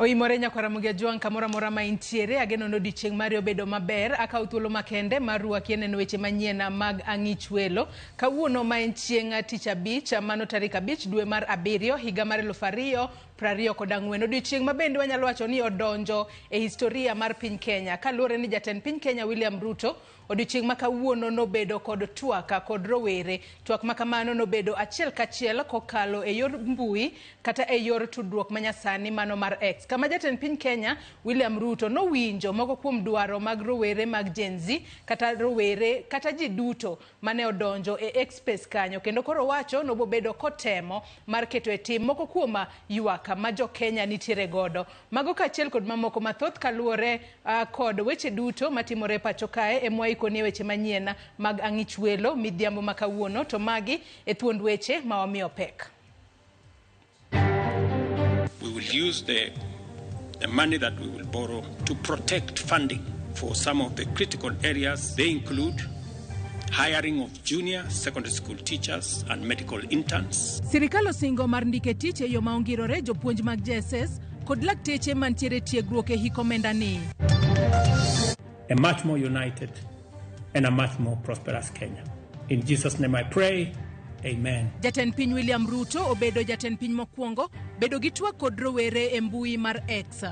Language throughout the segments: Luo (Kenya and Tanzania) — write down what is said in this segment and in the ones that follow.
Oimore nyako Ramogi Juang kamora mora ma intiere ageno no dichieng mari obedo maber aka uthuolo makende maruaki ene weche manyien mag ang'ich welo kawuono ma en chieng tich abich mano tarik 5 dwe mar 7 higa mar 2024 odiochieng mabende wanyalo wacho ni odonjo e historia mar piny Kenya kaluwore ni jatend piny Kenya William Ruto odiochieng makawuono nobedo kod twak kod rowere. Twak makamano nobedo achiel kachiel kokalo e yor mbui kata e yor tudruok manyasani mano mar X. Kama jatend piny Kenya William Ruto nowinjo moko kuom dwaro mag rowere mag Gen Z kata rowere kata ji duto mane odonjo e X space kanyo kendo koro wacho nobobedo kotemo mar keto e tim moko kuom ywak ma jo Kenya nitiere godo. Mago kachiel kod mamoko mathoth kaluwore kod weche duto matimore pacho kae e mwaikoni weche manyien mag ang'ich welo midhiambo makawuono to magi e thuond weche ma wamiyo pek. We will use the money that we will borrow to protect funding for some of the critical areas. They include hiring of junior secondary school teachers and medical interns. Sirikal osingo mar ndike tich e yo maongirore jopuonj mag JSS kod lakteche mantiere tiegruok e hik omenda ni. A much more united and a much more prosperous Kenya. In Jesus' name I pray. Amen. Jatend piny William Ruto obedo jatend piny mokwongo bedo gi twak kod rowere e mbui mar X.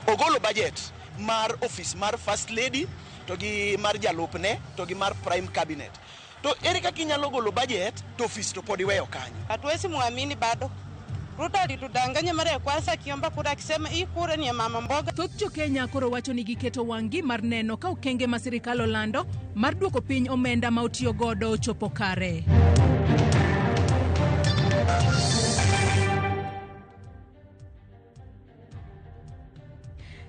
Ogolo budget mar office mar First Lady to gi mar jalupne to gi mar Prime Cabinet. To ere kaka inyalo golo budget to office to podi weyo kanyo. Hatuwezi muamini bado. Ruto alitudanganya mara ya kwanza akiomba kura akisema hii kura ni ya mama mboga. Thoth jo Kenya koro wacho ni giketo wangi mar neno ka okenge ma sirikal olando mar duoko piny omenda ma otiyo godo chopo kare.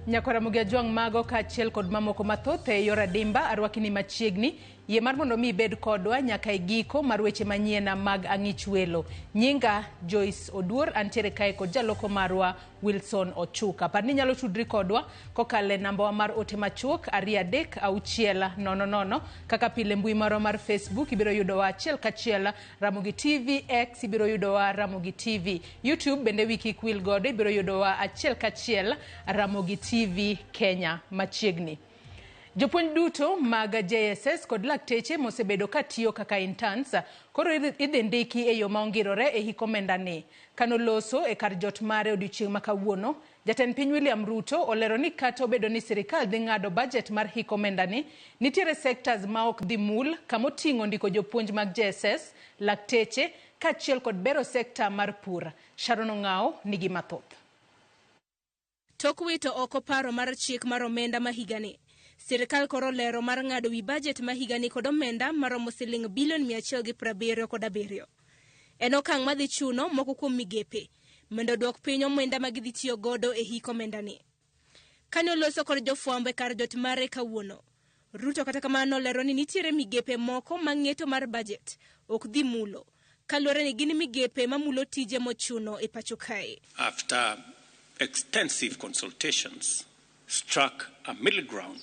Nyako Ramogi Juang mago kachiel kod mamoko mathoth e yor adimba arwakini machiegni yie mar mondo mi bed kodwa nyaka e giko mar weche manyien mag ang'ich welo. Nyinga Joyce Oduor antiere kae kod jaloko marwa Wilson Ochuka. Par ni nyalo tudri kodwa kokale namba mar ote machuok 236600 kaka pile mbui maro mar Facebook ibiro yudo wa achiel kachiel Ramogi TV, X ibiro yudo wa Ramogi TV, YouTube bende wiki kwil godo ibiro yudo wa achiel kachiel Ramogi TV Kenya machiegni. Jopuonj duto mag JSS kod lakteche mosebedo katiyo kaka interns koro idhi ndiki e yo maongirore e hik omenda ni. Kanoloso e kar jot mare odiochieng makawuono, jatend piny William Ruto olero ni kata obedo ni sirikal dhi ng'ado budget mar hik omenda ni, nitiere sectors ma ok dhi mul kamoting'o ndiko jopuonj mag JSS, lakteche kachiel kod bero sekta mar pur. Sharon Ong'ao nigi mathoth. Tok wito oko paro mar chik mar omenda ma higani. Sirikal koro lero mar ng'ado wi budget ma higani kod omenda maromo siling bilion 177. En okang' madhi chuno moko kuom migepe mondo dwok piny omenda ma gidhi tiyo godo e hik omenda ni. Kane oloso kod jofwambo e kar jot mare kawuono, Ruto kata kamano lero ni nitiere migepe moko ma ng'eto mar budget ok dhi mulo kaluwore ni gin migepe mamulo tije mochuno e pacho kae. After extensive consultations, struck a middle ground,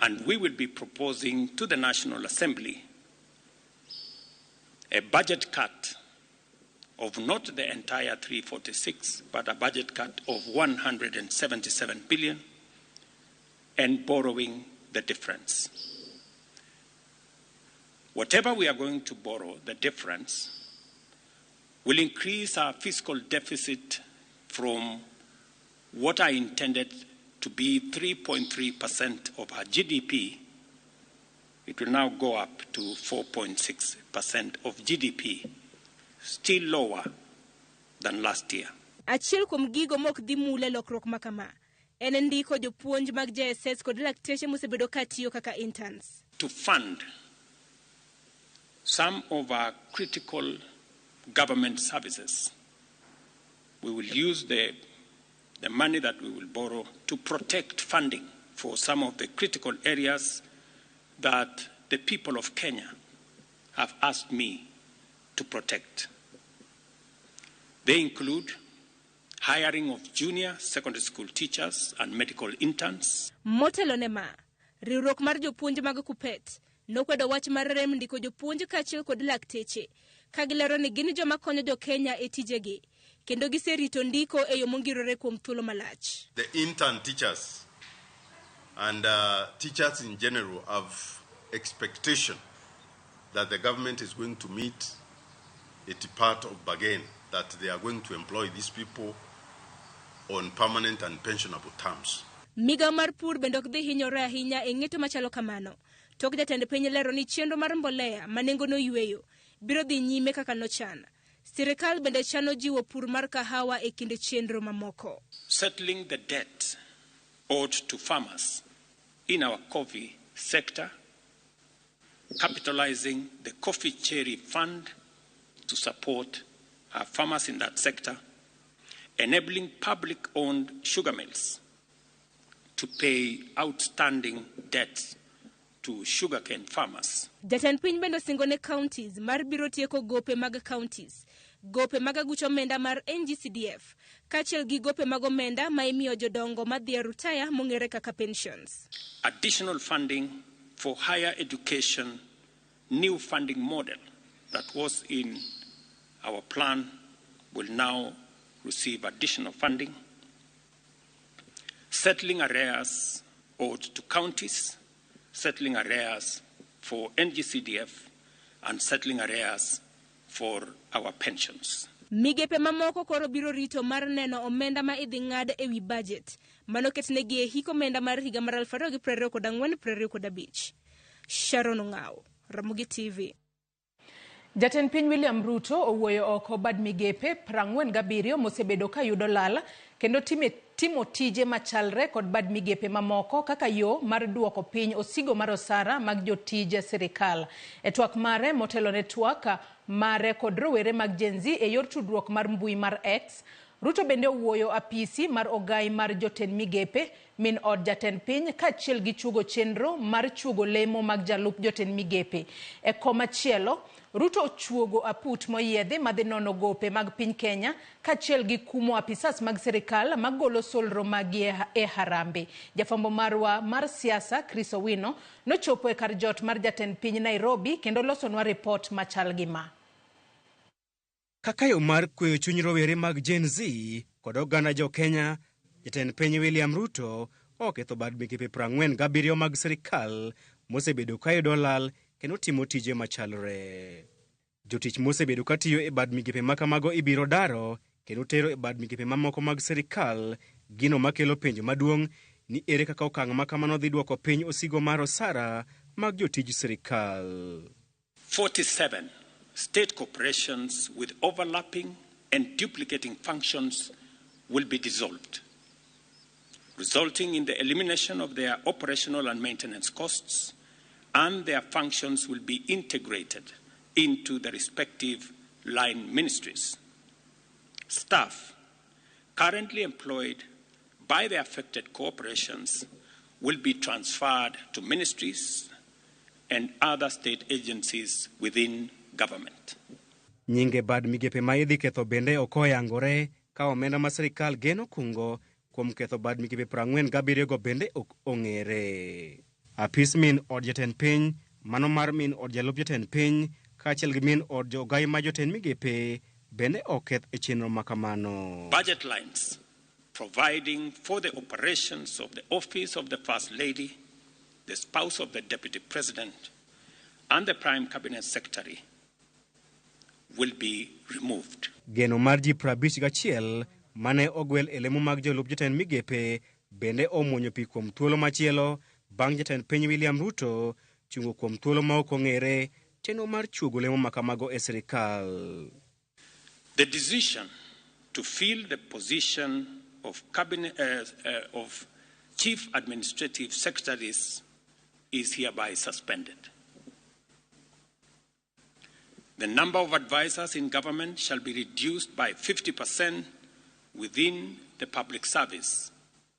and we will be proposing to the National Assembly a budget cut of not the entire 346, but a budget cut of 177 billion and borrowing the difference. Whatever we are going to borrow, the difference will increase our fiscal deficit from what I intended to be 3.3% of our GDP. It will now go up to 4.6% of GDP, still lower than last year. Achiel kuom gigo mok dhi mule lokruok makama en ndiko jopuonj mag JSS kod lakteche mosebedo katiyo kaka interns. To fund some of our critical government services, we will use the money that we will borrow to protect funding for some of the critical areas that the people of Kenya have asked me to protect. They include hiring of junior secondary school teachers and medical interns. Motelo nema, riwruok mar jopuonj mag Kupet nokwedo wach mar rem ndiko jopuonj kachiel kod lakteche kagilero ni gin joma konyo jo Kenya e tijegi kendo giserito ndiko e yo mongirore kuom thuolo malach. The intern teachers and teachers in general have expectation that the government is going to meet it part of bargain, that they are going to employ these people on permanent and pensionable terms. Migawo mar pur bende ok dhi hinyore ahinya e ng'eto machalo kamano. Tok jatend piny lero ni chenro mar mbolea ma nengono yweyo biro dhi nyime kaka nochan. Sirikal bende chano jiwo pur mar kahawa e kinde chenro mamoko. Settling the debt owed to farmers in our coffee sector, capitalizing the coffee cherry fund to support our farmers in that sector, enabling public-owned sugar mills to pay outstanding debts to sugarcane farmers. Jatend piny bende singone counties mar biro tieko gope mag counties, gope mag aguch omenda mar NGCDF, kaachiel gi gope mag omenda ma imiyo jodongo madhi e rutaya mong'ere kaka pensions. Additional funding for higher education, new funding model that was in our plan will now receive additional funding. Settling arrears owed to counties, settling arrears for NGCDF, and settling arrears for our pensions. Migepe mamoko koro biro rito mar neno omenda ma idhi ng'ad e wi budget manoketnegi e hiko omenda mar higa mar 2024-2025. Sharon Ng'ao, Ramogi TV. Jatend piny William Ruto owuoyo oko bad migepe 47 mosebedo ka yudo lal kendo timo tije machalre kod bad migepe mamoko kaka yo mar duoko piny osigo mar osara mag jotije sirikal. E twak mare motelo ne twak mare kod rowere mag Gen Z e yor tudruok mar mbui mar X, Ruto bende owuoyo apisi mar ogai mar jotend migepe min od jatend piny kaachiel gi chugo chenro mar chugo lemo mag jalup jotend migepe. E koma chielo, Ruto chuogo aput moyiedhi madhi nono gope mag piny Kenya kaachiel gi kumo apisas mag sirikal magolo solro magi e harambe. Jafambo marwa mar siasa Chris Owino nochopo e kar jot mar jatend piny Nairobi kendo losonwa report machal gi ma. Kaka yo mar kweyo chuny rowere mag Gen Z kod oganda jo Kenya, jatend piny William Ruto oketho bad migepe 47 mag sirikal mosebedo ka yudo lal kendo timo tije machalre. Jotich mosebedo ka tiyo e bad migepe makamago ibiro daro kendo tero e bad migepe mamoko mag sirikal, gino makelo penjo maduong' ni ere kaka okang' makamano dhi duoko piny osigo mar osara mag jotij sirikal. 47 state corporations with overlapping and duplicating functions will be dissolved, resulting in the elimination of their operational and maintenance costs, and their functions will be integrated into the respective line ministries. Staff currently employed by the affected corporations will be transferred to ministries and other state agencies within government. Nyinge bad migepe ma idhi ketho bende okoyangore ka omenda ma sirikal geno kungo kuom ketho bad migepe 47 go bende ok ong'ere. Apis min od jatend piny, mano mar min od jalup jatend piny, kaachiel gi min od jogai ma jotend migepe bende oketh e chenro makamano. Budget lines providing for the operations of the office of the First Lady, the spouse of the Deputy President, and the Prime Cabinet Secretary will be removed. Geno mar ji 51 mane ogwel e lemo mag jolup jatend migepe bende omuonyo pi kuom thuolo machielo bang' jatend piny William Ruto chungo kuom thuolo ma ok ong'ere chenro mar chuogo lemo makamago e sirikal. The decision to fill the position of of Chief Administrative Secretaries is hereby suspended. The number of advisors in government shall be reduced by 50% within the public service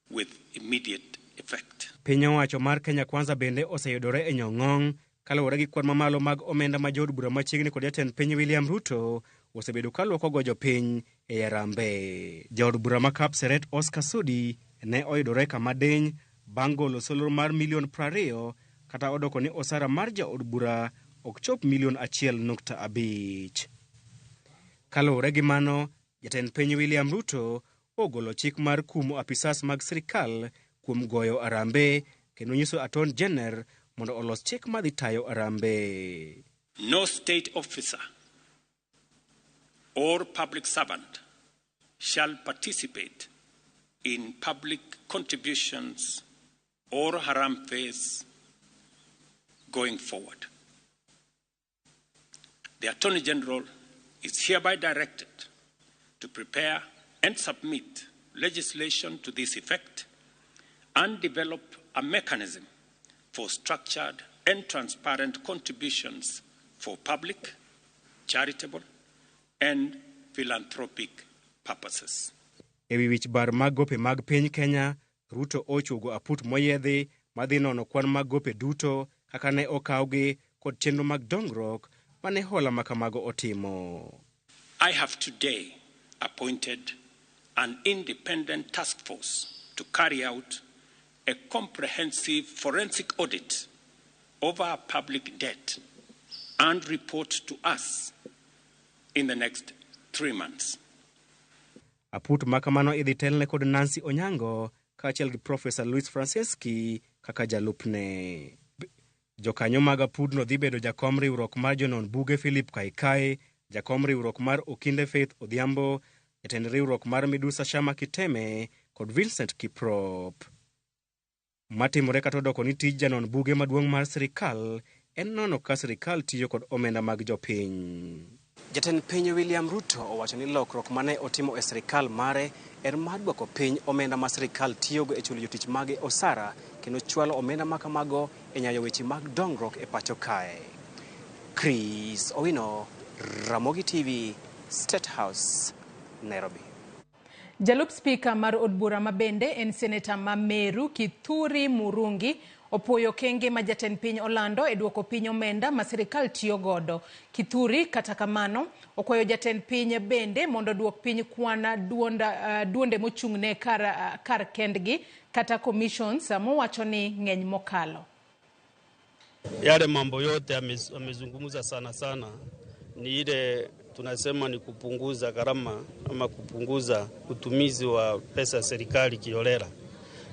with immediate effect. Piny owacho mar Kenya Kwanza bende oseyudore e nyong'ong kaluwore gi kwan mamalo mag omenda ma jood bura machiegni kod jatend piny William Ruto osebedo ka luoko go jopiny e yarambe. Jaod bura ma Kapseret Oscar Sudi ne oyudore kama diny bang' golo solro mar $20,000,000 kata odoko ni osara mar jaod bura ok chop $1.5 million. Kaluwore gi mano, Jatend piny William Ruto ogolo chik mar kumo apisas mag sirikal kuom goyo arambe kendo nyiso Attorney General mondo olos chik madhi tayo arambe. No state officer or public servant shall participate in public contributions or harambees going forward. The Attorney General is hereby directed to prepare and submit legislation to this effect and develop a mechanism for structured and transparent contributions for public, charitable, and philanthropic purposes. Ewi wich bar mag gope mag piny Kenya, Ruto ochugo aput moyedhi madhi nono kwan mag gope duto kaka ne okawgi kod chenro mag dongruok mane hola makamago otimo. I have today appointed an independent task force to carry out a comprehensive forensic audit of our public debt and report to us in the next 3 months. Aput makamano idhi telne kod Nancy Onyango kaachiel gi Professor Luis Franceschi kaka jalupne. Jokanyo mag apudno dhi bedo jakom riwruok mar jonon buge Philip Kaikai, jakom riwruok mar Okinde Faith Odhiambo, jatend riwruok mar Midusa Shama Kiteme kod Vincent Kiprop. Matimore kata odoko ni tij janon buge maduong' mar sirikal en nono ka sirikal tiyo kod omenda mag jopiny. Jatend piny William Ruto owacho ni lokruok mane otimo e sirikal mare en mar duoko piny omenda ma sirikal tiyogo e chulo jotich mage osara kendo chwalo omenda makamago e nyayo weche mag dongruok e pacho kae. Chris Owino, Ramogi TV, State House, Nairobi. Jalup spika mar od bura mabende en seneta ma Meru Kithure Murungi opoyo kenge ma jatend piny Orlando e duoko piny omenda ma sirikal tiyo godo. Kithure kata kamano okwayo jatend piny bende mondo duok piny kwana duonde mochung'ne kar kendgi kata commissions mowacho ni ng'eny mokalo. Yale mambo yote amezungumza sana ni ile tunasema ni kupunguza gharama ama kupunguza utumizi wa pesa ya serikali kiolela.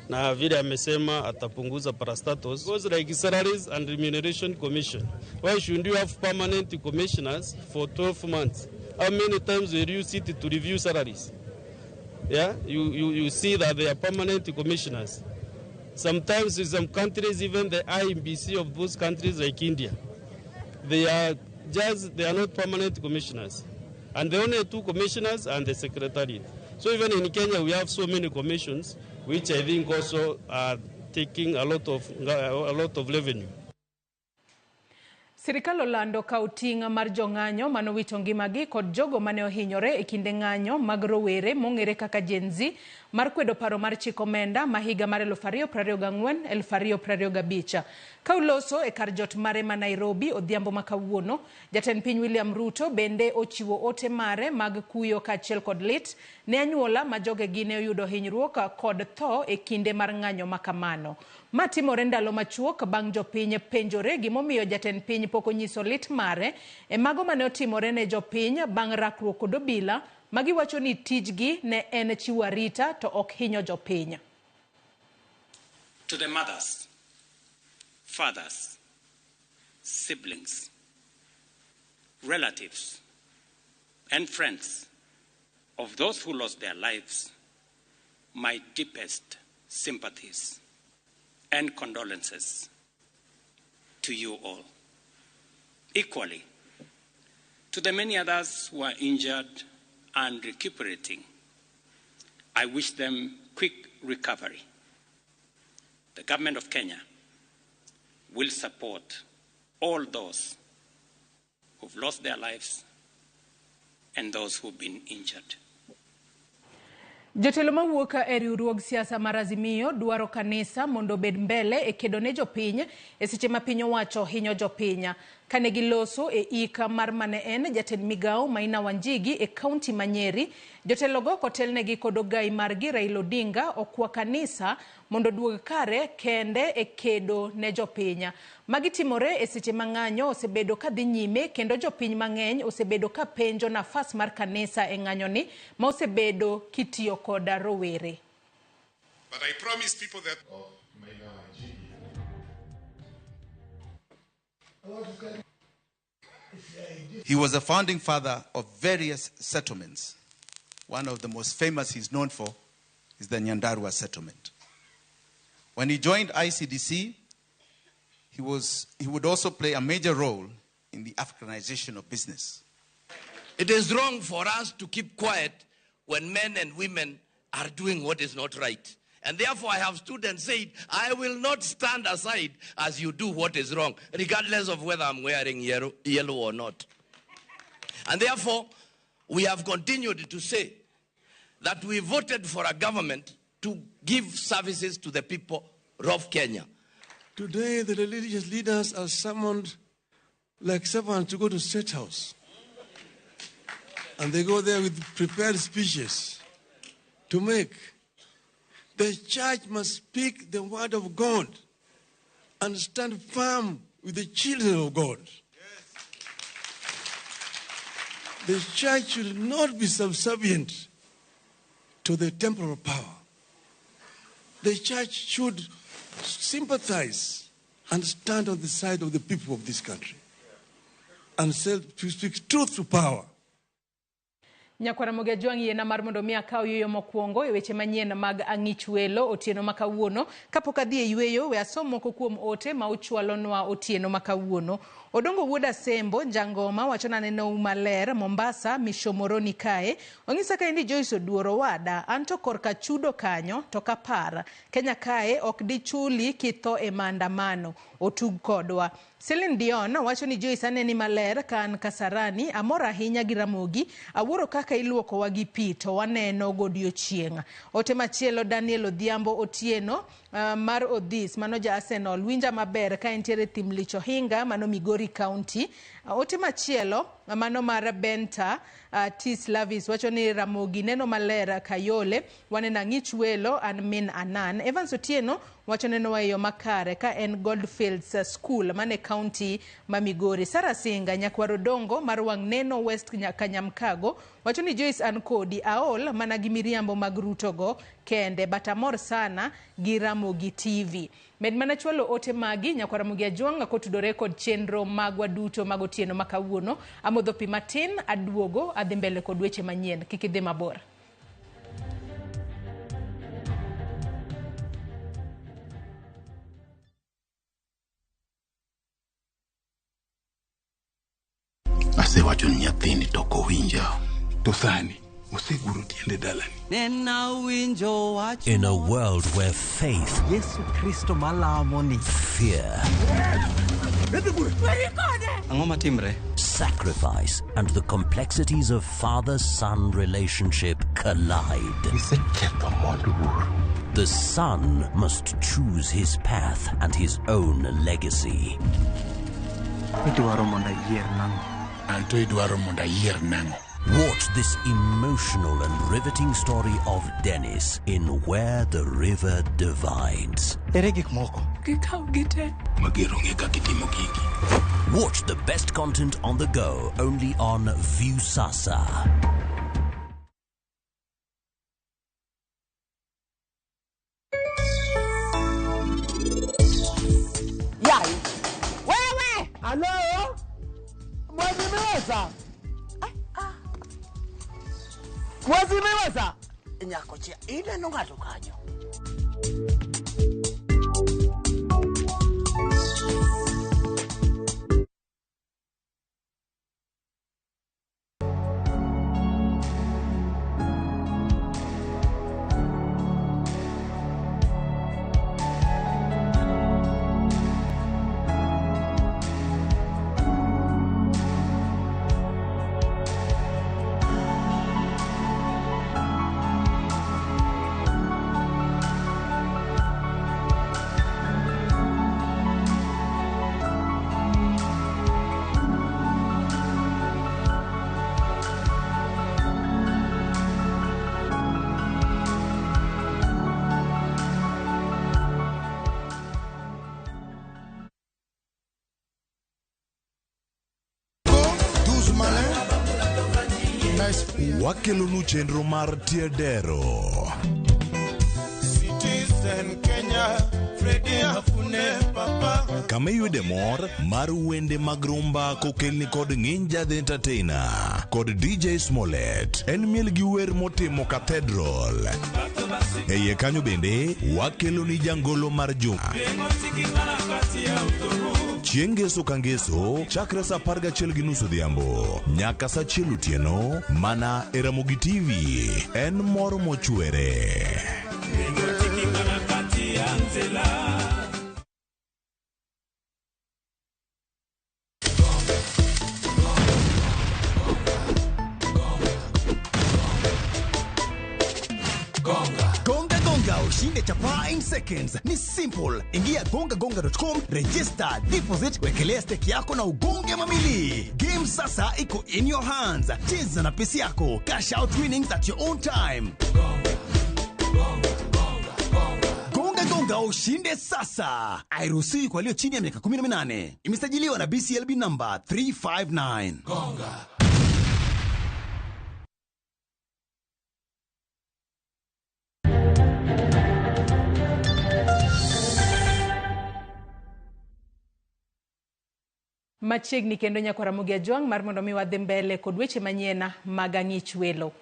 Na vile amesema atapunguza parastatus. Goes like salaries and remuneration commission. Why should you have permanent commissioners for 12 months? How many times will you sit to review salaries? Yeah, you see that they are permanent commissioners. Sometimes in some countries, even the IMBC of those countries like India, they are not permanent commissioners. And the only 2 commissioners and the secretariat. So even in Kenya, we have so many commissions, which I think also are taking a lot of revenue. Sirikal olando kauting mar jong'anyo manowito ngimagi kod jogo mane ohinyore e kinde ng'anyo mag rowere mong'ere kaka Gen Z mar kwedo paro mar chiko omenda ma higa mar 2024-2025. Ka uloso e kar jot mare ma Nairobi odhiambo ma kawuono, jatend piny William Ruto bende ochiwo ote mare mag kuyo kaachiel kod lit ne anyuola ma jogegi ne oyudo hinyruok kod tho e kinde mar ng'anyo makamano. Matimore ndalo machuok bang' jopiny penjore gimomiyo jatend piny pok onyiso lit mare e mago mane otimore ne jopiny bang' rakruok kod obila magiwacho ni tijgi ne en chiwo arita to ok hinyo jopiny. To the mothers, fathers, siblings, relatives, and friends of those who lost their lives, my deepest sympathies and condolences to you all. Equally, to the many others who are injured and recuperating, I wish them quick recovery. The government of Kenya will support all those who've lost their lives and those who've been injured. Jotelo mawuok e riwruog siasa mar Azimio dwaro kanisa mondo bed mbele e kedo ne jopiny e seche ma piny owacho hinyo jopiny. kane giloso e ika mar mane en jatend migao Maina Wanjigi e kaunti ma Nyeri. Jotelogo kotelnegi kod ogai margi Raila Odinga okwa kanisa mondo duog kare kende e kedo ne jopiny. Magi timore e seche mang'anyo osebedo ka dhi nyime kendo jopiny mang'eny osebedo ka penjo nafas mar kanisa e ng'anyoni ma osebedo kitiyo kod rowere. But I promise people that he was a founding father of various settlements. One of the most famous he's known for is the Nyandarua settlement. When he joined ICDC, he would also play a major role in the Africanization of business. It is wrong for us to keep quiet when men and women are doing what is not right. And therefore I have stood and said, I will not stand aside as you do what is wrong, regardless of whether I'm wearing yellow or not. And therefore, we have continued to say that we voted for a government to give services to the people of Kenya. Today, the religious leaders are summoned like servants to go to State House. And they go there with prepared speeches to make. The church must speak the word of God and stand firm with the children of God. The church should not be subservient to the temporal power. The church should sympathize and stand on the side of the people of this country and speak truth to power. Ramogi Ajwang' na mar mondo mi akaw yueyo mokwongo e weche manyien mag ang'ich welo otieno makawuono. Kapok adhi e yueyo, we asom moko kuom ote ma ochwalonwa otieno makawuono. Odongo wuod Asembo Jangoma wachona neno maler Mombasa Mishomoroni kae. Ong'isa ka indi Joyce Oduoro wada anto korka chudo kanyo to kapar. Kenya kae ok di chuli kitho e maandamano otug kodwa. Celine Dion wacho ni Joyce aneni maler kan Kasarani amora ahinya gi Ramogi awuoro kaka iluoko wa gi pi to waneno godiochieng'. Ote machielo Daniel Odhiambo Otieno mar Odhis mano ja Arsenal winja maber ka entiere Thim Licho Hinga mano Migori County. Ote machielo mano mar Benta Tis Lavis wacho ni Ramogi neno maler Kayole wanena ng'ich welo an min anan. Evans Otieno wacho neno wayo makare ka en Goldfields School mane county ma Migori. Sara Singa nyakwaro dongo mar wang' neno West Kanyamkago wacho ni Joyce an kodi aol mana gi miriambo mag Ruto go kende batamor sana gi Ramogi TV. Med mana chwalo ote magi nyakwara Ramogi Ajwang' kotudore kod chenro magwa duto magotieno makawuono. Amodho pi matin aduogo adhi mbele kod weche manyien kik idhi mabor. Asewacho ni nyathini toko winja to sani oseguro tiende dalani. In a world where faith, fear, sacrifice, and the complexities of father-son relationship collide, the son must choose his path and his own legacy. Watch this emotional and riveting story of Dennis in Where the River Divides. Watch the best content on the go only on Viusasa. Hello? Mwezi miweza? Nyakochia, ile nungato kanyo. Wakelonu chenro mar tiedero. Citizen Kenya, Freddy Afune Papa. Kama yude mor mar wende mag rumba kokelni kod Ng'inja the Entertainer kod DJ Smollett. En miel gi wer motimo Cathedral. Eye kanyo bende wakeloni jangolo mar juma. Chieng' Ngeso ka Ngeso chakre sa 11:30 odhiambo nyaka sa 1 otieno mana e Ramogi TV. En mor mochwere. Ushinde chapa in seconds. Ni simple. Ingia gongagonga.com, register, deposit, wekelea stake yako na ugonge mamili. Game sasa iko in your hands. Cheza na pesi yako. Cash out winnings at your own time. Gonga gonga ushinde sasa. Hairuhusiwi kwa walio chini ya miaka 18. Imesajiliwa na BCLB number 359. Gonga. Machiegni kendo nyako Ramogi Ajwang' mar mondo mi wadhi mbele kod weche manyien mag ang'ich welo.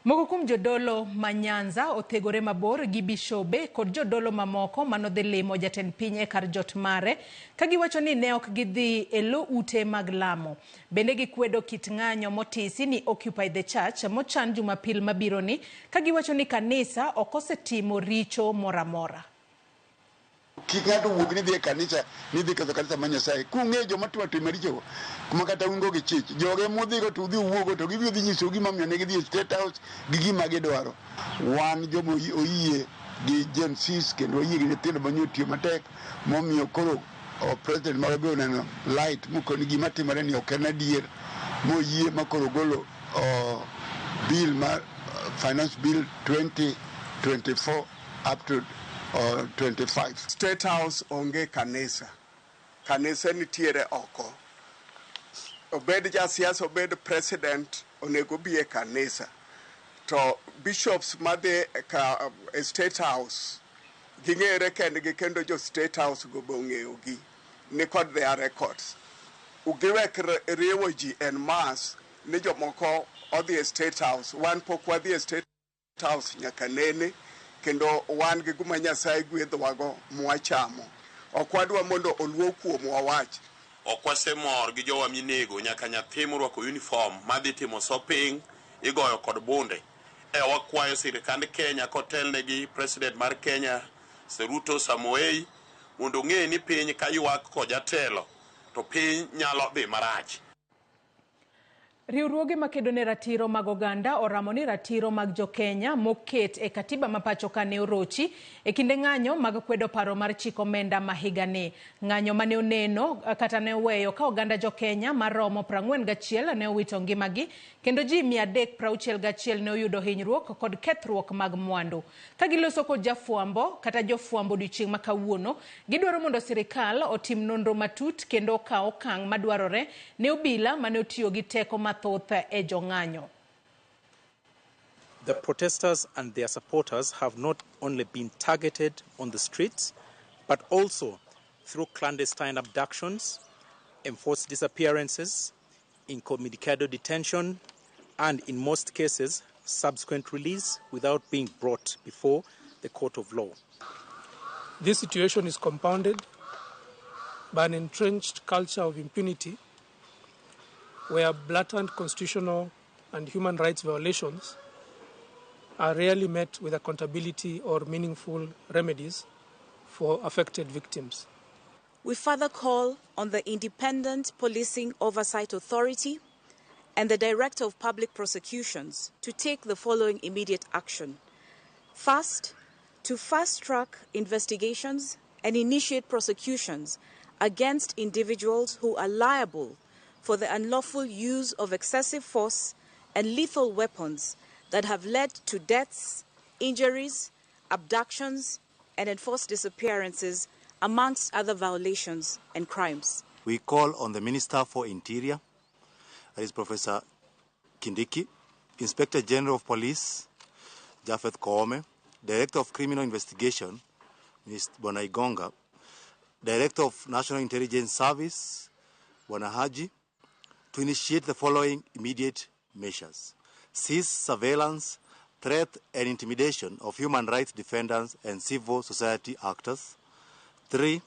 Moko kuom jodolo ma Nyanza othegore mabor gi bishobe kod jodolo mamoko manodhi limo jatend piny e kar jot mare ka giwacho ni ne ok gidhi e lo ute mag lamo. Bende gikwedo kit ng'anyo motisi ni Occupy the Church mochan Jumapil mabiro ni ka giwacho ni kanisa ok osetimo richo moramora. King'ato wuok ni dhi e kanisa, ni dhi ketho kanisa ma Nyasaye. Kung'e joma timo richo kuma kata ungo gi chich. Joge modhigo to udhi uwuogo to gibiro dhi nyiso gima omiyo ne gidhi e State House gi gima gidwaro. Wan joma oyie gi Gen Z kendo oyie gi nyithindo manyotiyo matek momiyo koro president Magabe oneno light mokoni gima timore ni ok en adier moyie makoro golo bill mar finance bill 2024 up to 25. State House onge kanisa. Kanisa nitiere oko. Obed jasiasa, obed president, onego bi e kanisa. To bishops madhi ka State House, ging'ere kendgi kendo jo State House go bong'eyogi ni kod their records. Ugiwek riwo ji en mass ni jomoko odhi e State House. Wan pok wadhi e State House nyaka nene. Kendo wan gi guma Nyasaye gwedhowago mwachamo. Ok wadwa mondo oluo kuom wawach. Ok wasemor gi jowa minego nyaka nyathi morwako uniform madhi timo shopping igoyo kod bunde. Wakwayo sirikand Kenya kotelnegi president mar Kenya Ruto Samoei mondo ng'e ni piny ka ywak kod jatelo to piny nyalo dhi marach. Riwruoge makedo ne ratiro mag oganda oramo ni ratiro mag Jo-Kenya moket e katiba mapacho ka ne orochi e kinde ng'anyo mag kwedo paro mar chik omenda ma higani. Ng'anyo mane oneno kata ne weyo ka oganda Jo-Kenya maromo 41 ne owito ngimagi kendo ji 361 ne oyudo hinyruok kod kethruok mag mwandu. Ka giloso kod jafwambo kata jofwambo odiochieng' ma kawuono, gidwaro mondo sirikal otim nonro matut kendo okaw okang' madwarore ne obila mane otiyo gi teko The protesters and their supporters have not only been targeted on the streets, but also through clandestine abductions, enforced disappearances, incommunicado detention, and in most cases, subsequent release without being brought before the court of law. This situation is compounded by an entrenched culture of impunity where blatant constitutional and human rights violations are rarely met with accountability or meaningful remedies for affected victims. We further call on the Independent Policing Oversight Authority and the Director of Public Prosecutions to take the following immediate action. First, to fast-track investigations and initiate prosecutions against individuals who are liable for the unlawful use of excessive force and lethal weapons that have led to deaths, injuries, abductions, and enforced disappearances, amongst other violations and crimes. We call on the Minister for Interior, that is Professor Kindiki, Inspector General of Police, Japheth Koome, Director of Criminal Investigation, Ms. Bwana Igonga, Director of National Intelligence Service, Bwana Haji, to initiate the following immediate measures. Cease surveillance, threat and intimidation of human rights defenders and civil society actors. 3.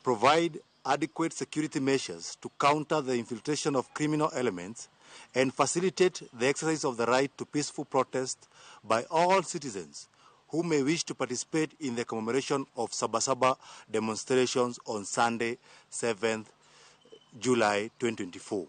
Provide adequate security measures to counter the infiltration of criminal elements and facilitate the exercise of the right to peaceful protest by all citizens who may wish to participate in the commemoration of Sabasaba demonstrations on Sunday, 7th July 2024.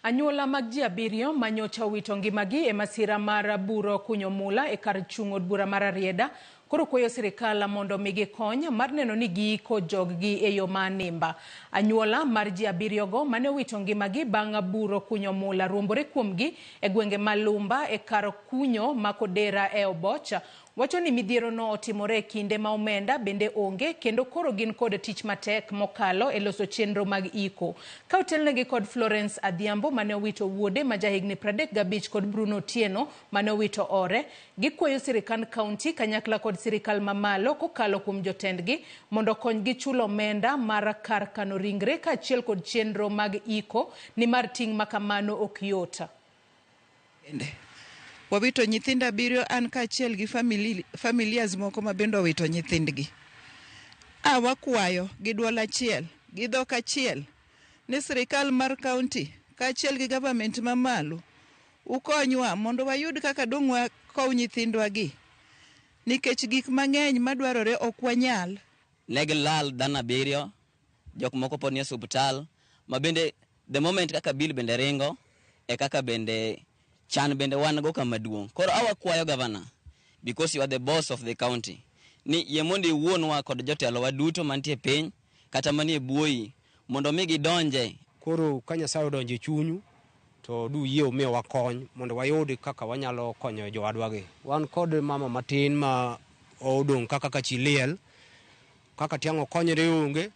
Anyuola mag ji 7 manyocha owito ngimagi e masira mar buro kunyo mula e kar chung' od bura mar Arieda koro kwayo sirikal mondo migi kony mar neno ni giiko joggi e yo manimba. Anyuola mar ji 7 go mane owito ngimagi bang' buro kunyo mula ruombore kuomgi e gwenge Malumba e kar kunyo makodera e Obocha wacho ni midhiero no otimore kinde ma omenda bende onge kendo koro gin kod tich matek mokalo e loso chenro mag iko. Ka otelnegi kod Florence Adhiambo mane owito wuode ma jahigni 35 kod Bruno Tieno mane owito ore, gikwayo sirikand kaunti kanyakla kod sirikal mamalo kokalo kuom jotendgi mondo konygi chulo omenda mar kar kano ringre kaachiel kod chenro mag iko ni mar ting' makamano ok yota. Wawito nyithinda 7 an kaachiel gi familias moko ma bende owito nyithindgi. Wakwayo gi dwol achiel gi dhok achiel ni sirikal mar kaunti kaachiel gi government mamalo ukonywa mondo wayud kaka dong' wakow nyithindwa gi nikech gik mang'eny madwarore ok wanyal. Ne gilal dhano 7, jok moko pod nie osuptal ma bende the moment kaka bill bende ringo e kaka bende chan bende wan go kama duong'. Koro awakwayo governor because you are the boss of the county ni yemondi wuonwa kod jotelo waduto mantie piny kata manie buoyi mondo migi donje. Koro ka Nyasaye odonje chunyu to du yie umiyo wakony mondo wayud kaka wanyalo konyo jowadwagi. Wan kod mama matin ma odong' kaka kachiliel kaka tiang'o konyre onge.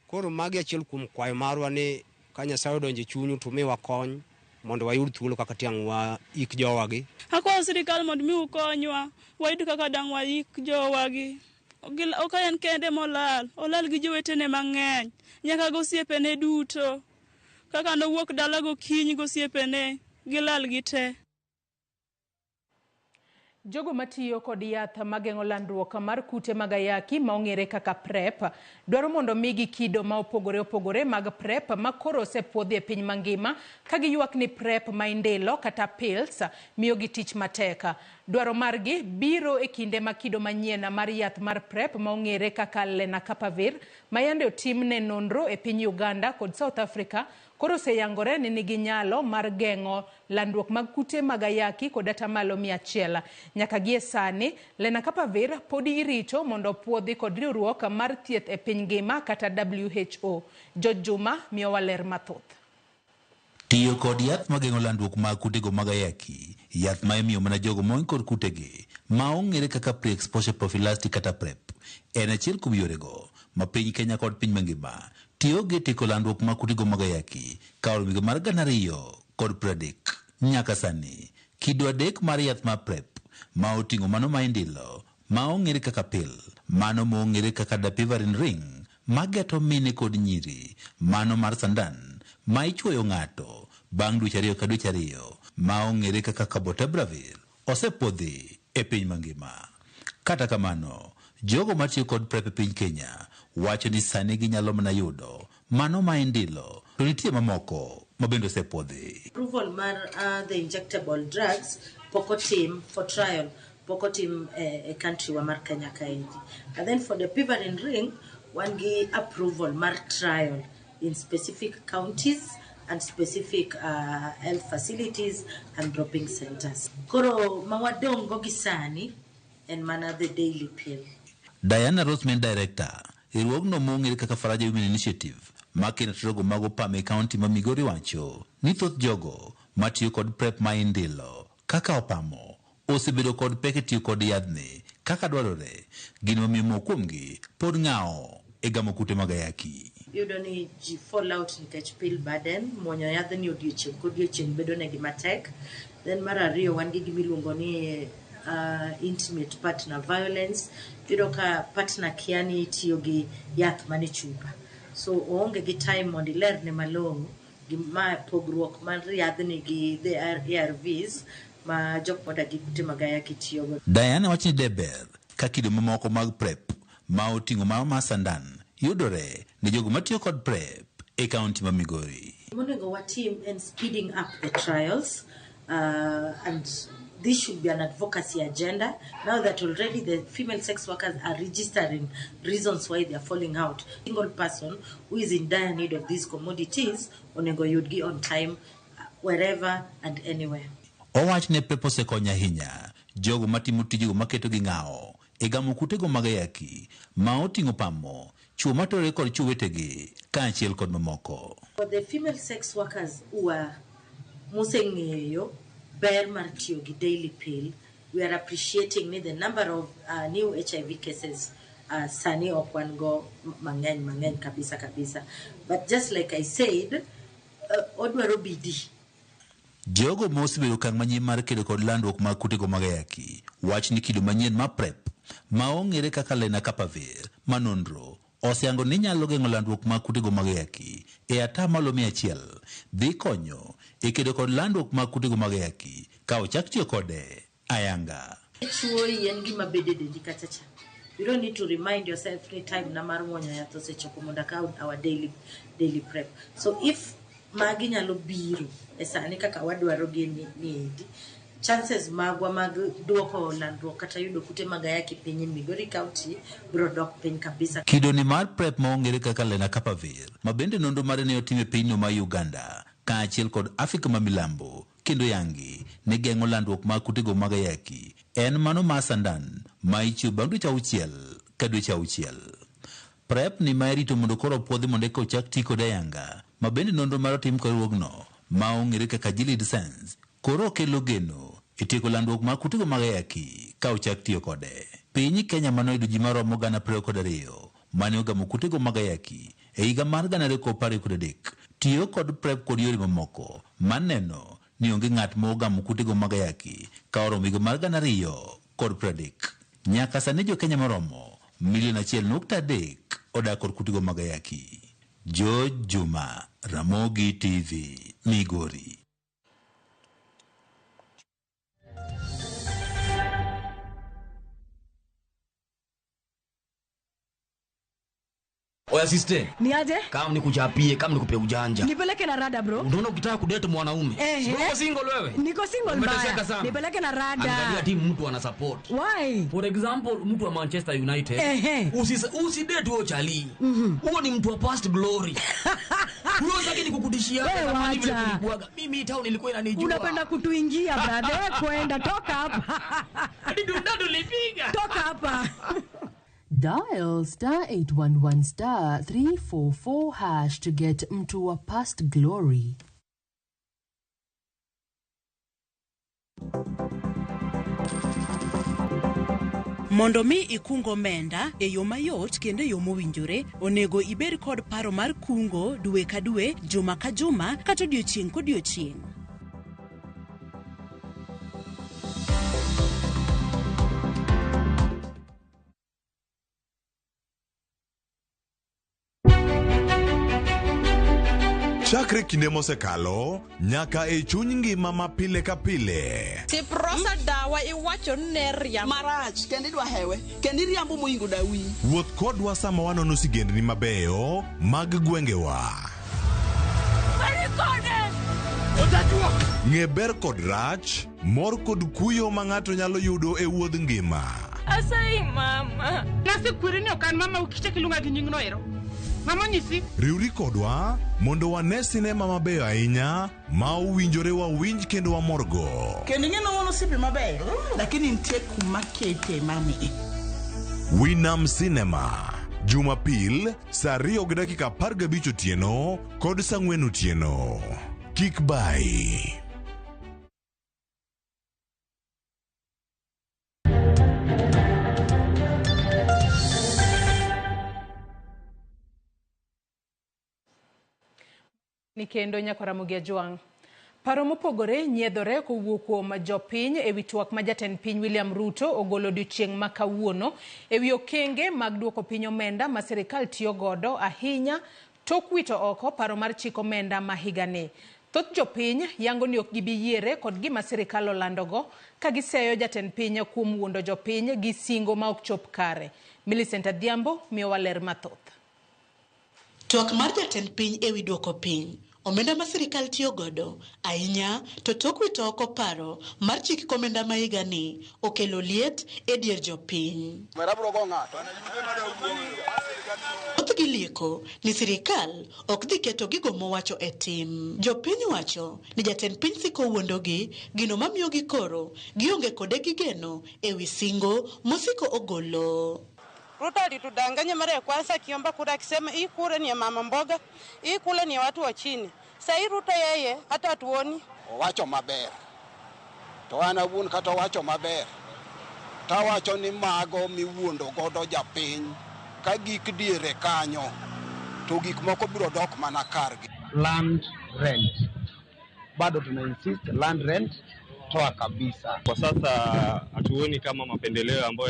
Koro magi achiel kuom kwayo marwa ni ka Nyasaye odonje chunyu to umiyo wakony mondo wayud thuolo kaka tiang' wa ik jowagi. Akwayo sirikal mondo mi ukonywa wayud kaka dang' wa ik jowagi. Ok en kende olal gi jowetene mang'eny nyaka gosiepene duto kaka nowuok dala gokinyi gosiepene gilal gi te. Jogo matiyo kod yath mageng'o landruok mar kute mag ayaki ma ong'ere kaka PrEP dwaro mondo migi kido ma opogore mag PrEP ma koro osepuodhi e piny mangima ka giywak ni PrEP ma indelo kata pills miyo gi tich mateka. Dwaro margi biro e kinde ma kido manyien mar yath mar PrEP ma ong'ere kaka lenacapavir ma yande otimne nonro e piny Uganda kod South Africa koro oseyangore ni nigi nyalo mar geng'o landruok mag kute mag ayaki kod atamalo 100. Nyaka gie sani lenacapavir pod irito mondo puodhi kod riwruok mar thieth e piny ngima kata WHO. George Juma miyo waler mathoth. Tiyo kod yath mageng'o landruok mag kutego mag ayaki, yath ma imiyo mana jogo moing kod kutegi ma ong'ere kaka pre-exposure prophylaxis kata PrEP, en achiel kuom yorego ma piny Kenya kod piny mangima tiyo gi tieko landruok mag kutego mag ayaki ka higa mar 2030. Nyaka sani kido 3 mar yath mar PrEP ma oting'o mano ma indilo ma ong'ere kaka pill, mano ma ong'ere kaka dapivarin ring mageto mine kod nyiri, mano mar sandan ma ichwoyo ng'ato bang' dweche 2 ka dweche 2 ma ong'ere kaka cabotegravir osepodhi e piny mangima. Kata kamano jogo matiyo kod PrEP e piny Kenya wacho ni sani ginyalo mana yudo mano ma indilo to nitie mamoko ma bende osepodhi. Approval mar the injectable drugs pokotim for trial pokotim a country wa mar Kenya kaendi. And then for the pivarin ring one gi approval mar trial in specific counties and specific health facilities and dropping centers. Koro mawadongo gisani and mana the daily pill. Diana Roseman, director riwruogno mong'ere kaka Faraja Women Initiative makeno jogo mago pame kaunti ma Migori wacho ni thoth jogo matiyo kod PrEP ma indilo kaka opamo osebedo kod pek tiyo kod yadhni kaka dwarore, gino mamiyo moko kuomgi pod ng'awo e gamo kute mag ayaki. yudo ni ji fall out nikech pill burden, mwonyo yadh ni odiochieng' kodiochieng' bedo negi matek. Then mar ariyo wan gi gimiluongo ni intimate partner violence. Yudo ka partner kia ni tiyo gi yath mane chupa, so oonge gi time mondo iler ne malong'o gima pogruok mar yadhni gi the ARVs ma jok modagi kute mag ayaki tiyogo. Diana wacho ni deber ka kido mamoko mag PrEP ma oting'o ma sandan yudore ne jogo matiyo kod PrEP e kaunti ma Migori. Monego watim and speeding up the trials, and this should be an advocacy agenda now that already the female sex workers are registering reasons why they are falling out. Single person who is in dire need of these commodities onego yudgi on time wherever and anywhere. Owach ne PrEP osekonyo ahinya jogo matimo tijego maketo gi ng'awo e gamo kutego mag ayaki ma oting'o pamo chuo matore kod chuo wetegi kaachiel kod mamoko. For the female sex workers who are museng'eyo ber mar tiyo gi daily pill, we are appreciating the number of new HIV cases sani ok wan go mang'eny kabisa. But just like I said, odwaro bidii. Jogo mosebedo kang' manyien mar kedo kod landruok mag kutego mag ayaki wach ni kido manyien mar PrEP ma ong'ere kaka lenacapavir manonro oseyango ni nyalo geng'o landruok mag kutego mag ayaki e atamalo 100 dhi konyo e kedo kod landruok mag kutego mag ayaki ka ochak tiyo kode ayanga. Chuo yen gima bede dendi kachacha. You don't need to remind yourself every time na mar mwonyo yath osechopo mondo akaw our daily PrEP. So if magi nyalo biro e sani kaka wadwaro gi ni chances magwa mag duoko landruok kata yudo kute mag ayaki piny Migori County biro dok piny kabisa. Kido ni mar PrEP ma ong'ere kaka lenacapavir ma bende nonro mare ne otim e pinyno ma Uganda kaachiel kod Afrika ma milambo kendo yangi ne geng'o landruok mag kutego mag ayaki en mano ma sandan ma ichiwo bang' dweche 6 ka dweche 6. PrEP ni ma irito mondo koro puodhi mondo eka ochak ti kod ayanga ma bende nonro mar otim kod ruogno ma ong'ere kaka Gilead Science koro okelo geno e tieko landruok mag kutego mag ayaki ka ochak tiyo kode. Piny Kenya manoyudo ji maromo 22,000 mane ogamo kutego mag ayaki e higa mar 2013 tiyo kod PrEP kod yore mamoko maneno ni onge ng'at ma ogamo kutego mag ayaki ka oromo higa mar 2030. Nyaka sani jo Kenya maromo 1.3 odak kod kutego mag ayaki. George Juma, Ramogi TV, Migori. Oya sister. Ni aje? Kama nikuchapie, kama nikupe ujanja. Nipeleke na rada bro. Unaona ukitaka kudate mwanaume. Uko single wewe? Niko single mbaya. Nipeleke na rada. Angalia timu mtu ana support. Why? For example, mtu wa Manchester United. Usidate huo chali. Huo ni mtu wa past glory. Huo sasa nikukudishia kama vile kulikuwa. Mimi town ilikuwa inanijua. Unapenda kutuingia brother, kwenda toka hapa. Hadi ndado lipiga. Toka hapa. Dial *811*344# to get mtu wa past glory. Mondo mi ikungo omenda e yo mayot kendo yo mowinjore, onego ibed kod paro mar kungo dwe ka dwe, juma ka juma, kata odiochieng' kodiochieng'. Chakre kinde mosekalo nyaka e chuny ngima ma pile ka pile. Tiprosa dawa iwacho ne riambo marach kendi dwa hewe kendi riambo moingo dawi. Wuoth kodwa sama wanono sigendni mabeyo mag gwengewa. Ng'e ber kod rach, mor kod kuyo ma ng'ato nyalo yudo e wuodh ngima. Asai mama. Nasikwiri ni okan mama ukiche kilunga gi nying no ero. Mama nyisi. Riuri kodwa mondo wane sinema mabeyo ahinya ma uwinjore wawinj kendo wamorgo. Kendo ng'eno wono sipi mabeyo. Lakini nitie kuma kete mami. Winam Cinema. Jumapil, saa 2:15 otieno kod saa 4 otieno. Kik bai. Nikendo nyako Ramogi Ajwang'. Paro mopogore nyiedhore kowuok kuom jopiny ewi twak ma jatend piny William Ruto ogolo odiochieng' ma kawuono ewi okenge mag duoko piny omenda ma sirikal tiyo godo ahinya tok wito oko paro mar chik omenda ma higani. Thoth jopiny yango ni ok gibi yiere kod gima sirikal olandogo ka giseyo jatend piny kuom wuondo jopiny gi singo ma ok chop kare. Millicent Adhiambo miyo waler mathoth. Twak mar jatend piny ewi duoko piny omenda ma sirikal tiyo godo ahinya to tok wito oko paro mar chik omenda ma higani okelo liet e dier jopiny. Oth gilieko ni sirikal ok dhi keto gigo mowacho e tim. Jopiny wacho ni jatend piny siko wuondogi gino mamiyo gi koro gionge kode gigeno ewi singo mosiko ogolo. Ruto alitudanganya mara ya kwanza akiomba kura akisema hii kura ni ya mama mboga, hii kura ni ya watu wa chini. Sasa hii Ruto yeye hata atuoni. Wacho maber. To ana wuon kata wacho maber. Ta wacho ni mago miwuondo godo japiny ka gik diere kanyo to gik moko biro dok mana kargi. Land rent. Bado tuna insist land rent toa kabisa. Kwa sasa hatuoni kama mapendeleo ambayo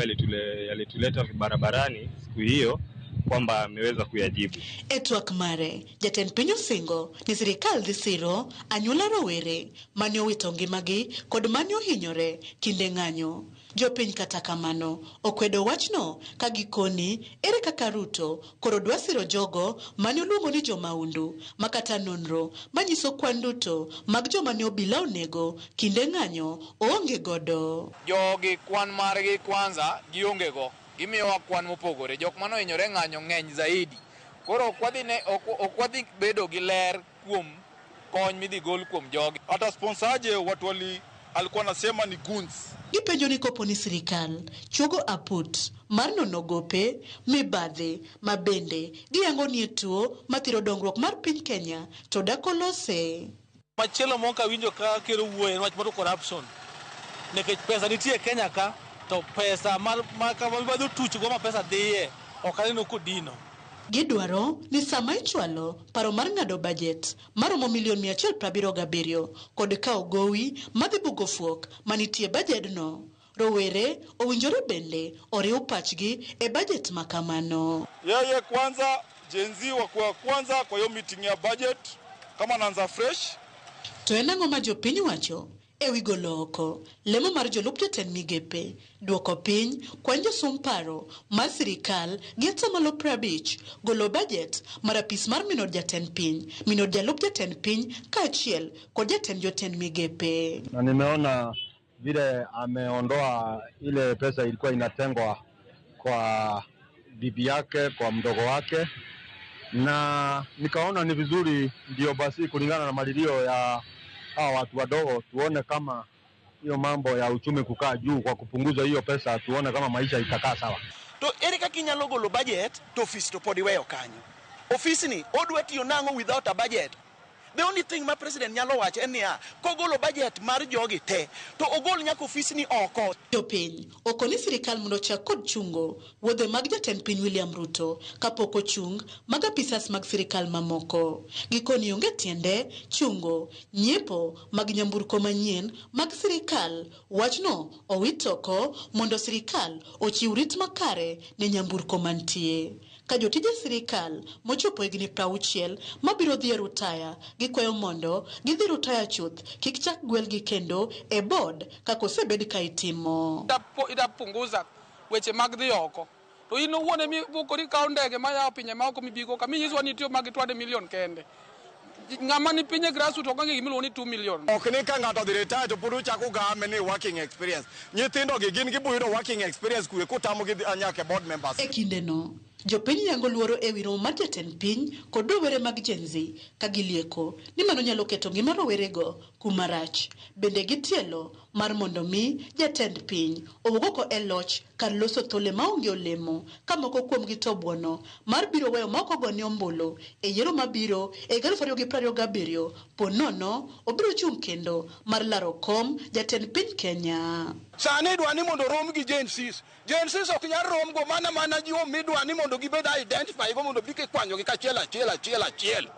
yalituleta barabarani siku hiyo kwamba ameweza kuyajibu. Etwak mare jatend piny osingo ni sirikal dhi siro anyuola rowere mane owito ngimagi kod mane ohinyore kinde ng'anyo. Jopiny kata kamano okwedo wachno ka gikoni ere kaka Ruto koro dwa siro jogo mane oluongo ni jomaundu makata nonro manyiso kwan duto mag joma ne obila onego kinde ng'anyo oonge godo. Jogi kwan margi kwanza gionge go. Gimiyowa kwan mopogore. Jok mano hinyore ng'anyo ng'eny zaidi. Koro ok wadhi bedo gi ler kuom kony midhi gol kuom jogi. Hata sponsaje watu alikuwa nasema ni guns. Gipenjo ni kopo ni sirikal chuogo aput mar nono gope mibadhi mabende giyango ni tuo mathiro dongruok mar piny Kenya to dakolose. Machielo moka winjo ka kero wuoye wach mar corruption. Nekech pesa nitie Kenya ka to pesa ma kama mibadhi tuch go ma pesa dhiye okaneno kodino. Gidwaro ni sama ichwalo paro mar ng'ado budget maromo $177 kod kao gowi madhi bugo fuok manitie budget no. Rowere owinjore bende oriw pachgi e budget makamano. Yeye kwanza jenzi wa kwanza kwa hiyo meeting ya budget kama anaanza fresh. To enang'o ma jopiny wacho ewi golo oko lemo mar jolup jatend migepe duoko piny kwan josum paro mar sirikal gi atamalo 50 golo budget mar apis mar minod jatend piny, minod jalup jatend piny kaachiel kod jotend migepe. Na nimeona vile ameondoa ile pesa ilikuwa inatengwa kwa bibi yake, kwa mdogo wake, na nikaona ni vizuri ndio basi kulingana na malilio ya hawa watu wadogo tuone kama hiyo mambo ya uchumi kukaa juu kwa kupunguza hiyo pesa, tuone kama maisha itakaa sawa. To ere kaka inyalo golo budget to office to podi weyo kanyo. Office ni odwa tiyo nango without a budget. The only thing my president nyalo wacho en niya kogolo budget mar jogi te to ogol nyaka office ni oko. Jopiny okoni sirikal mondo chak kod chungo wuodhe mag jatend piny William Ruto kapok ochung mag apisas mag sirikal mamoko. Gikoni onge tiende chungo nyiepo mag nyamburko manyien mag sirikal. Wachno owitoko mondo sirikal ochiw rit makare ne nyamburko mantie. Ka jotije sirikal mochopo higni 60 mabiro dhi e rutaya gikwayo mondo gidhi rutaya chuth kik chak gwelgi kendo e bod kako osebed ka itimo. Itapunguza weche mag dhi oko. To ino wuone mi bukori kawo ndege ma yawo pinye ma oko mibigo ka minyiswa ni tiyo mag 20 million kende. Ng'ama ni pinye grassroots okange gimiluongo ni 2 million. Ok ni ka ng'ato dhi retire to puro chako game ni working experience. Nyithindo gi gin gibuyudo working experience kuwe kutamo gi anyake board members. E kinde no jopiny yango luoro ewi romo mar jatend piny kod rowere mag jenzi ka gilieko ni mano nyalo keto ngima rowerego kuma rach. Bende gitielo mar mondo mi jatend piny owuog oko e loch kar loso thole maonge olemo ka moko kuom gi to buono mar biro weyo ma ok ogone ombulu e yiero mabiro e 2027 ponono obiro chung' kendo mar laro kom jatend piny Kenya. Sani dwani mondo rom gi Gensis. Gensis ok nyal rom go mana ji midwani mondo gibed identify go mondo bike kwanyo gi kachiel.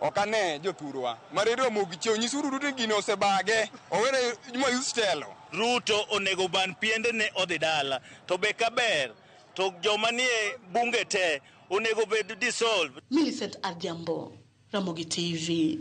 Ok ane jothurwa. Maredo Ramogi chiew nyisuru Ruto gino osebage. Owere Juma Yustelo. Ruto onego ban piende ne odhi dala. To be kaber. To joma nie bunge te onego bed dissolve. Millicent Adhiambo, Ramogi TV.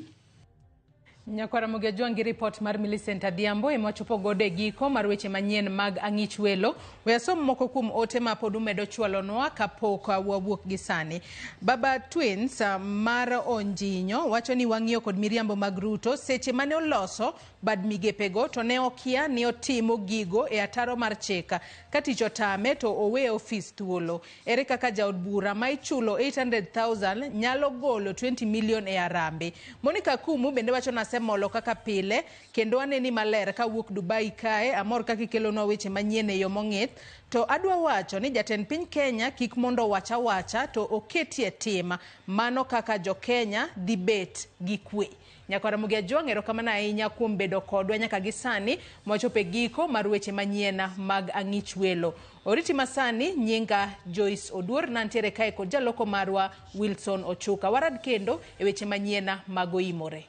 Nyakwara Ramogi Jwangi report mar Millicent Adhiambo emachopo gode giko mar weche manyien mag ang'ich welo. We asom moko kuom ote ma pod umedo chwalonwa kapok wawuok gi sani. Baba Twins mar Onjinyo wacho ni wang'iyo kod miriambo mag Ruto seche mane oloso bad migepego to ne okia ni otimo gigo e ataro mar cheka katich otame to owe ofis thuolo. Ere kaka jaod bura ma ichulo 800,000 nyalo golo 20 million e arambe. Monica Kumu bende wacho na molo kaka pile kendo aneni maler ka wuok Dubai kae amor kaka kelo no weche manyien e yo mong'ith to adwa wacho ni jatend piny Kenya kik mondo wacha to oketie tim mano kaka jo Kenya dhi bet gi kwe. Nyakwara Ramogi Jwangi erokamano ahinya kuom bedo kodwa nyaka gi sani mochope giko mar weche manyien mag ang'ich welo. Oriti masani nyinga Joyce Oduor nantiere kae kod jaloko marwa Wilson Ochuka. Warad kendo e weche manyien mag oimore.